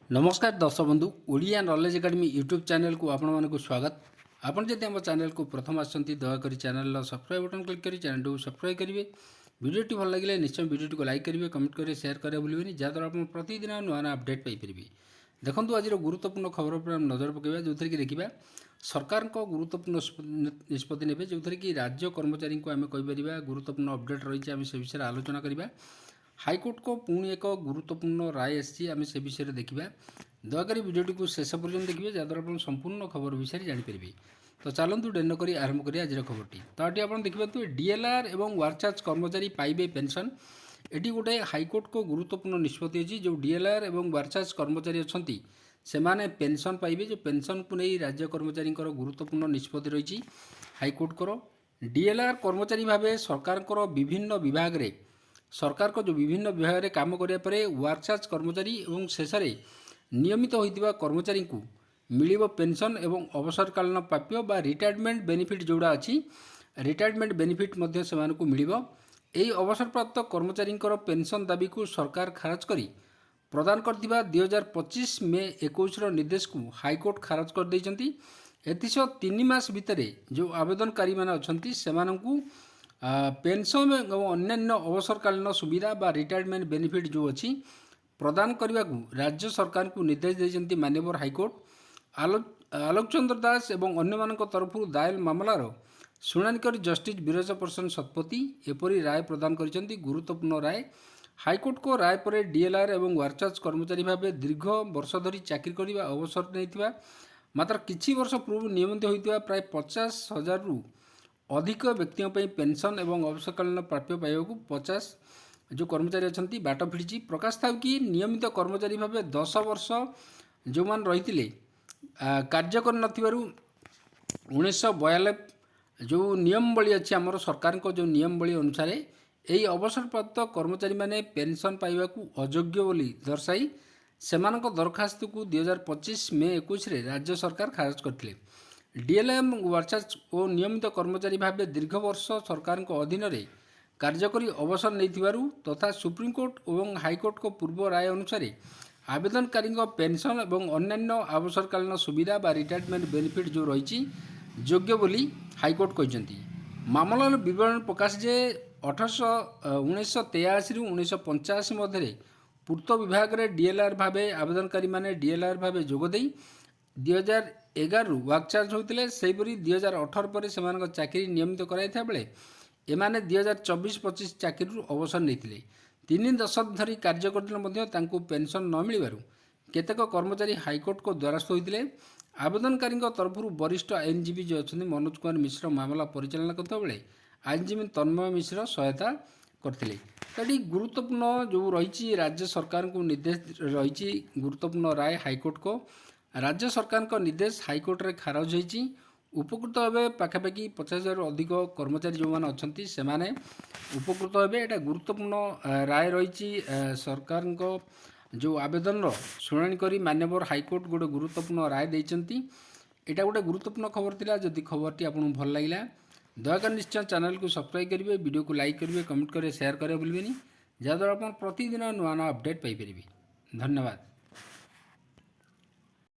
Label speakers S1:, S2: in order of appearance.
S1: नमस्कार दर्शक बंधु Odia knowledge academy YouTube channel को आपण मानक स्वागत। आपन जदि हम चैनल को प्रथम आसती दयाकोरी चैनल सब्सक्राइब बटन क्लिक करी चैनल को सब्सक्राइब करेंगे। वीडियोटी भल लगे निश्चय वीडियो को लाइक करेंगे, कमेंट करेंगे, शेयर करेंगे भूलें जहाँद्वारा आप प्रतिदिन नुआ नुआ अपडेट पाइपर। देखो आज गुरुत्वपूर्ण खबर पर नजर पकड़ा जो कि देखा सरकार गुरुत्वपूर्ण निष्पत्ति ने जो कि राज्य कर्मचारी को आम कहीपर गुरुत्वपूर्ण अपडेट रही है से विषय आलोचना करवा। हाईकोर्ट को पुणी एक गुरुत्वपूर्ण राय आम से विषय देखा। दयाकोरी वीडियोटी को शेष पर्यटन देखिए जहाँद्वारा आप संपूर्ण खबर विषय जानीपर। तो चलतु डेन कर आरंभ करें आज खबरटी। तो ये आप देखिए डीएलआर और वार्चार्ज कर्मचारी पाइबे पेंशन। एटी गोटे हाईकोर्ट को गुरुत्वपूर्ण निष्पत्ति अच्छी जो डीएलआर और वार्चार्ज कर्मचारी अच्छा से माने पेंशन पाइबे। जो पेंशन को नहीं राज्य कर्मचारी गुरुत्वपूर्ण निष्पत्ति रही हाईकोर्ट को। डीएलआर कर्मचारी भाव सरकार विभिन्न विभाग में सरकार को जो विभिन्न विभाग में काम करने पर वार्चार्ज कर्मचारी और शेष में नियमित होता कर्मचारी को मिल पेंशन एवं अवसरकालीन प्राप्य बा रिटायरमेंट बेनिफिट जोड़ा अच्छी रिटायरमेंट बेनिफिट से मिल। यही अवसरप्राप्त कर्मचारी पेंशन दाबी को सरकार खारज करी प्रदान करथिबा 2025 मे 21 निर्देश को हाईकोर्ट खारज कर देइचंती। एतिश 3 मास भितर जो आवेदनकारी माने अछंती सेमानंकु पेंशन और अन्य अवसरकालीन सुविधा बा रिटायरमेंट बेनिफिट जो अच्छी प्रदान करने को राज्य सरकार को निर्देश देइचंती माननीय हाईकोर्ट। आलोक चंद्र दास एवं अन्य तरफ दायर मामलार शुणाणी कर जस्टिस विरजा प्रसन्न शतपथी एपरी राय प्रदान करिसेंती। गुरुत्वपूर्ण राय हाईकोर्ट को राय पर डीएलआर एवं वार्चार्ज कर्मचारी भाव दीर्घ वर्ष धरी चाकरी करने अवसर नहीं मात्र किछि वर्ष पूर्व नियमित होता प्राय 50,000 रु अधिक व्यक्तियों पर पेंशन एवं अवसरकालीन प्राप्य पाइबा 50 जो कर्मचारी अच्छा बाट फिटी। प्रकाश था कि नियमित कर्मचारी भाव 10 वर्ष जो मान रही कार्य कर 1992 जो नियमावली अच्छी आमर सरकार को जो नियमावली अनुसार यही अवसरप्राप्त कर्मचारी माने पेंशन पाइबा अयोग्य बोली दर्शाई सेमानक दरखास्त को 2025 मे 21 राज्य सरकार खारज करते। डीएलएम वार्चार्ज और नियमित कर्मचारी भाव दीर्घ वर्ष सरकार अधीन कार्यकरी अवसर नहीं तथा सुप्रीमकोर्ट और हाईकोर्ट को पूर्व राय अनुसार आवेदनकारी पेंशन और अन्य अवसरकालीन सुविधा बा रिटायरमेंट बेनिफिट जो रही योग्य बोली हाईकोर्ट कहते। मामलार विवरण प्रकाश जे 1983 रु 1985 मध्य पूर्त विभाग में डीएलआर भाव आवेदनकारी माने डीएलआर भाव जोगदे 2011 रु वार्चार्ज होते सेहीपरि 2018 पर से चाकरी नियमित कराइथा बेले एमाने 2024-25 चाकरी अवसर नहीं 3 दशक धरी कार्य करते पेंशन न मिलू केतेक कर्मचारी हाईकोर्ट को द्वारस्थ होते। आवेदनकारी तरफ वरिष्ठ आईनजीवी जो अच्छा मनोज कुमार मिश्र मामला परिचालना करते बेले आईनजीवी तन्मय मिश्र सहायता करते। तो ये गुरुत्वपूर्ण जो रही राज्य सरकार को निर्देश रही गुरुत्वपूर्ण राय हाईकोर्ट को राज्य सरकार को निर्देश हाईकोर्ट रे खारज होती। उपकृत हे पाखापाखि 50,000 अधिक कर्मचारी जो मैंने अच्छा से माने उपकृत हे। यहाँ गुरुत्वपूर्ण राय रही सरकार जो आवेदन शुणाणी करी माननीय हाईकोर्ट गोटे गुरुत्वपूर्ण राय देइचंती। एटा गोटे गुरुत्वपूर्ण खबर थिला। जदि खबरटी आपको भल लगा दयाकर निश्चय चैनल को सब्सक्राइब करेंगे, वीडियो को लाइक करेंगे, कमेंट करेंगे, शेयर करेंगे भूलें जहाँद्वारा आप प्रतिदिन नुआ नुआ अपडेट पाइपर। धन्यवाद।